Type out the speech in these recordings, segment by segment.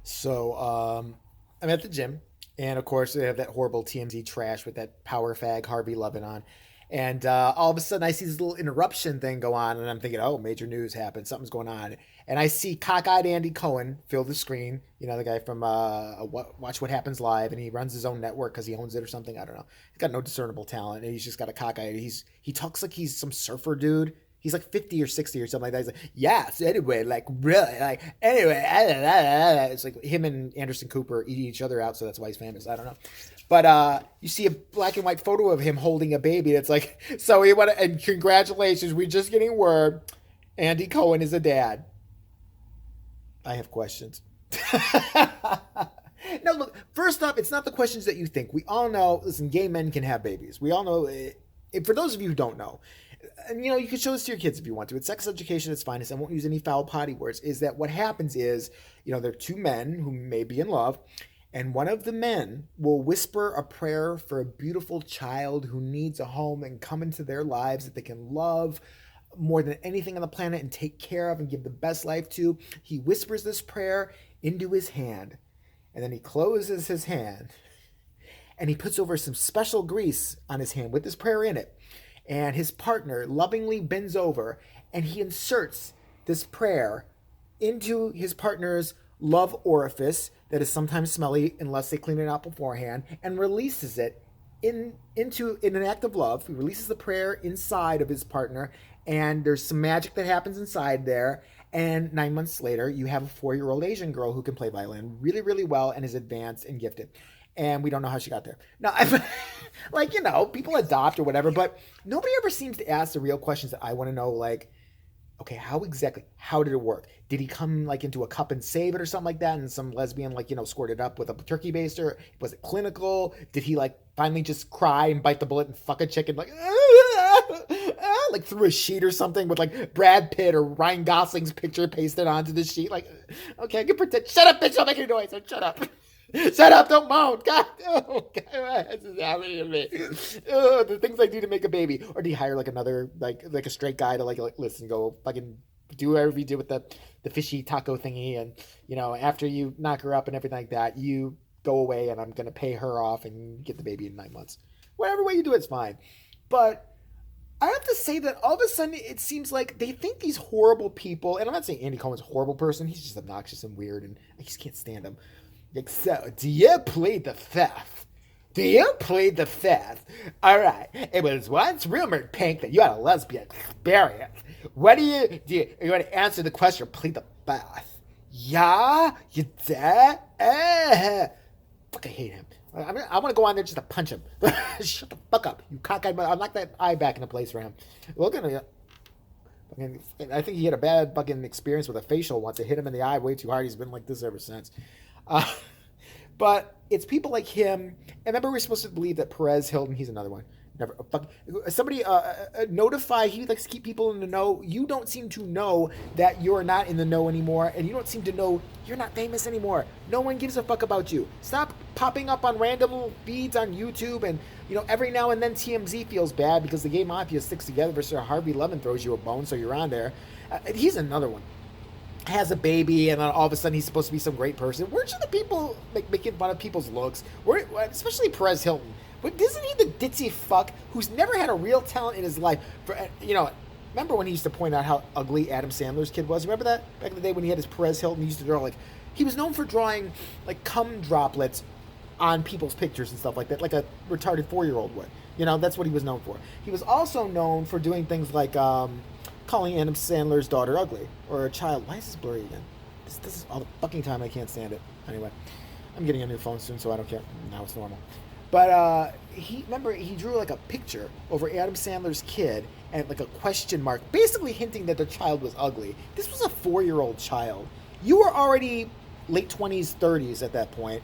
So I'm at the gym, and of course they have that horrible TMZ trash with that power fag Harvey Levin on. And all of a sudden, I see this little interruption thing go on, and I'm thinking, "Oh, major news happened. Something's going on." And I see cockeyed Andy Cohen fill the screen. You know, the guy from Watch What Happens Live, and he runs his own network because he owns it or something. I don't know. He's got no discernible talent, and he's just got a cockeyed. He talks like he's some surfer dude. He's like 50 or 60 or something like that. He's like, yes, anyway, like, really, like, anyway. It's like him and Anderson Cooper eating each other out, so that's why he's famous. I don't know. But you see a black and white photo of him holding a baby. It's like, so we want to, and congratulations, we're just getting word Andy Cohen is a dad. I have questions. No, look, first off, it's not the questions that you think. We all know, listen, gay men can have babies. We all know, for those of you who don't know, and you can show this to your kids if you want to. It's sex education at its finest. I won't use any foul potty words. Is that what happens is, there are two men who may be in love, and one of the men will whisper a prayer for a beautiful child who needs a home and come into their lives that they can love more than anything on the planet and take care of and give the best life to. He whispers this prayer into his hand, and then he closes his hand and he puts over some special grease on his hand with this prayer in it. And his partner lovingly bends over and he inserts this prayer into his partner's love orifice that is sometimes smelly unless they clean it out beforehand, and releases it in an act of love. He releases the prayer inside of his partner, and there's some magic that happens inside there. And 9 months later, you have a 4-year-old Asian girl who can play violin really, really well and is advanced and gifted. And we don't know how she got there. Now, like, people adopt or whatever, but nobody ever seems to ask the real questions that I want to know, like, okay, how did it work? Did he come like into a cup and save it or something like that? And some lesbian squirted up with a turkey baster? Was it clinical? Did he like finally just cry and bite the bullet and fuck a chicken like through a sheet or something with like Brad Pitt or Ryan Gosling's picture pasted onto the sheet? Like, okay, I can pretend. Shut up, bitch! Don't make any noise. Shut up. Shut up! Don't moan. God, God, this is happening to me. The things I do to make a baby. Or do you hire like another like a straight guy to like listen, go fucking do whatever you did with the fishy taco thingy, and after you knock her up and everything like that, you go away, and I'm gonna pay her off and get the baby in 9 months. Whatever way you do it's fine. But I have to say that all of a sudden it seems like they think these horrible people, and I'm not saying Andy Cohen's a horrible person. He's just obnoxious and weird, and I just can't stand him. Like, so, do you plead the fifth? Do you plead the fifth? All right. It was once rumored, Pink, that you had a lesbian experience. What do you want to answer the question? Plead the fifth? Yeah, you did. Fuck, I hate him. I want to go on there just to punch him. Shut the fuck up, you cockeyed. I'll knock that eye back into place for him. Look at him. I think he had a bad fucking experience with a facial once. It hit him in the eye way too hard. He's been like this ever since. Uh, but it's people like him. And remember, we're supposed to believe that Perez Hilton, he's another one. Never somebody notify. He likes to keep people in the know. You don't seem to know that you're not in the know anymore, and you don't seem to know you're not famous anymore. No one gives a fuck about you. Stop popping up on random feeds on YouTube, and every now and then TMZ feels bad because the gay mafia sticks together versus Harvey Levin throws you a bone, so you're on there. He's another one. Has a baby, and then all of a sudden he's supposed to be some great person. Weren't you the people making fun of people's looks? Especially Perez Hilton. But isn't he the ditzy fuck who's never had a real talent in his life? Remember when he used to point out how ugly Adam Sandler's kid was? Remember that? Back in the day when he had his Perez Hilton, he used to draw he was known for drawing like cum droplets on people's pictures and stuff like that, like a retarded 4-year-old would. That's what he was known for. He was also known for doing things like calling Adam Sandler's daughter ugly, or a child. Why is this blurry again? This is all the fucking time. I can't stand it. Anyway, I'm getting a new phone soon, so I don't care. Now it's normal. But he drew like a picture over Adam Sandler's kid and like a question mark, basically hinting that the child was ugly. This was a 4-year-old child. You were already late 20s, 30s at that point.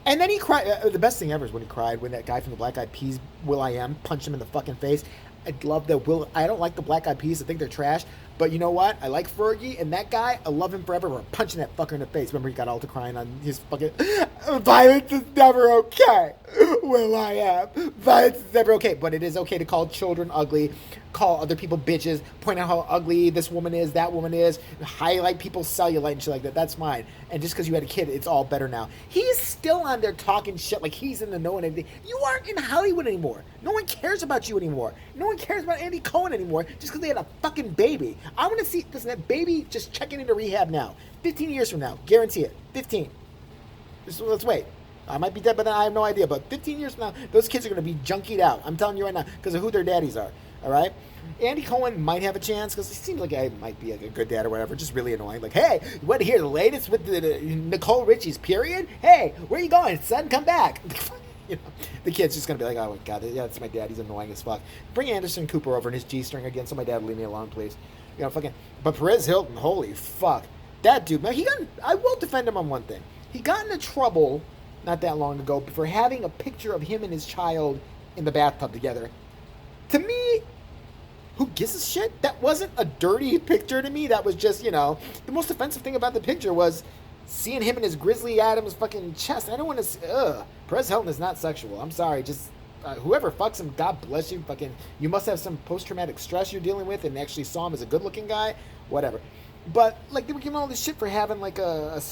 And then he cried. The best thing ever is when he cried when that guy from the Black Eyed Peas, will.i.am, punched him in the fucking face. I love that I don't like the Black Eyed Peas. I think they're trash. But you know what? I like Fergie, and that guy, I love him forever. We're punching that fucker in the face. Remember, he got all to crying on his fucking... Violence is never okay. Will I am. Violence is never okay. But it is okay to call children ugly, call other people bitches, point out how ugly this woman is, that woman is, highlight people's cellulite and shit like that. That's fine. And just because you had a kid, it's all better now. He's still on there talking shit like he's in the know and everything. You aren't in Hollywood anymore. No one cares about you anymore. No one cares about Andy Cohen anymore just because they had a fucking baby. I want to see that baby just checking into rehab now. 15 years from now. Guarantee it. 15. Let's wait. I might be dead, but I have no idea. But 15 years from now, those kids are going to be junkied out. I'm telling you right now, because of who their daddies are. All right? Andy Cohen might have a chance, because he seems like I might be like a good dad or whatever. Just really annoying. Like, hey, you want to hear the latest with the Nicole Richie's period? Hey, where you going, son? Come back. You know, the kid's just going to be like, oh, my God, yeah, that's my dad. He's annoying as fuck. Bring Anderson Cooper over in his G-string again so my dad will leave me alone, please. You know, fucking. But Perez Hilton, holy fuck. That dude, man, I will defend him on one thing. He got into trouble not that long ago for having a picture of him and his child in the bathtub together. To me, who gives a shit? That wasn't a dirty picture to me. That was just, you know, the most offensive thing about the picture was seeing him in his Grizzly Adams fucking chest. I don't want to. Perez Hilton is not sexual. I'm sorry. Just whoever fucks him, God bless you. Fucking, you must have some post-traumatic stress you're dealing with, and actually saw him as a good-looking guy. Whatever. But, like, they were giving all this shit for having, like, a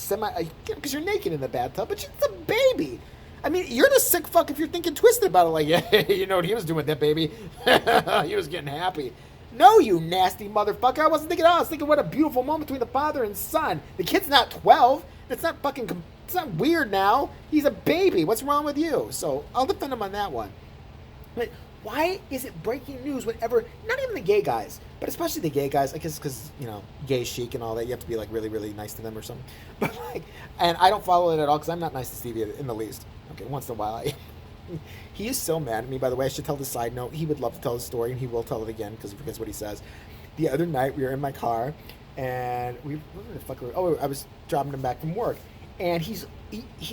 because you're naked in the bathtub, but it's a baby. I mean, you're the sick fuck if you're thinking twisted about it. Like, yeah, you know what he was doing with that baby? He was getting happy. No, you nasty motherfucker. I wasn't thinking, I was thinking what a beautiful moment between the father and son. The kid's not 12. It's not fucking, it's not weird now. He's a baby. What's wrong with you? So, I'll defend him on that one. But why is it breaking news whenever, not even the gay guys, but especially the gay guys, I guess because, you know, gay chic and all that, you have to be, like, really, really nice to them or something. But, like, and I don't follow it at all because I'm not nice to Stevie in the least. Okay, once in a while, he is so mad at me, by the way. I should tell the side note. He would love to tell the story, and he will tell it again because he forgets what he says. The other night, we were in my car, and I was dropping him back from work. And he's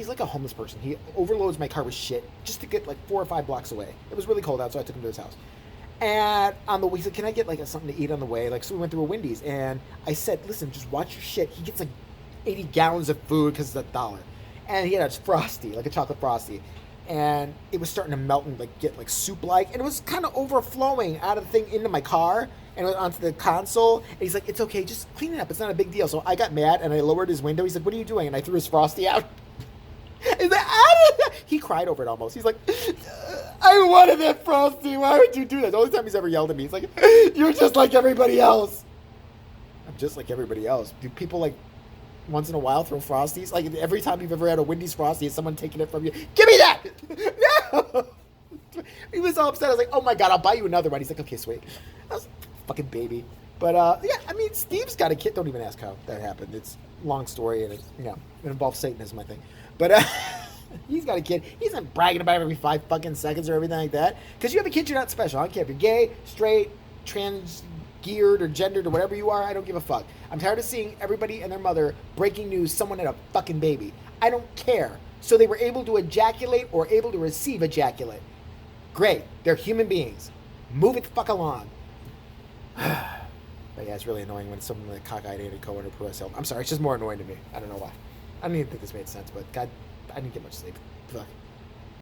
like a homeless person. He overloads my car with shit just to get like 4 or 5 blocks away. It was really cold out, so I took him to his house. And on the way, he said, can I get like something to eat on the way? Like, so we went through a Wendy's. And I said, listen, just watch your shit. He gets like 80 gallons of food because it's $1. And he had a Frosty, like a chocolate Frosty. And it was starting to melt and like get like soup-like. And it was kind of overflowing out of the thing into my car and onto the console. And he's like, it's okay, just clean it up. It's not a big deal. So I got mad and I lowered his window. He's like, what are you doing? And I threw his Frosty out. He's like, he cried over it almost. He's like, I wanted that Frosty. Why would you do that? The only time he's ever yelled at me, he's like, you're just like everybody else. I'm just like everybody else. Do people like once in a while throw Frosties? Like every time you've ever had a Wendy's Frosty, is someone taking it from you? Give me that! No! He was all upset. I was like, oh my God, I'll buy you another one. He's like, okay, sweet. I was fucking baby. But yeah, I mean, Steve's got a kid. Don't even ask how that happened. It's a long story, and it involves Satanism, I think. But he's got a kid. He's not bragging about it every 5 fucking seconds or everything like that. Because you have a kid, you're not special. I don't care if you're gay, straight, trans-geared, or gendered, or whatever you are. I don't give a fuck. I'm tired of seeing everybody and their mother breaking news someone had a fucking baby. I don't care. So they were able to ejaculate or able to receive ejaculate. Great. They're human beings. Move it the fuck along. But yeah, it's really annoying when someone like cockeyed Andy Cohen or Perez Hilton. I'm sorry, it's just more annoying to me. I don't know why. I don't even think this made sense, but God, I didn't get much sleep. Fuck.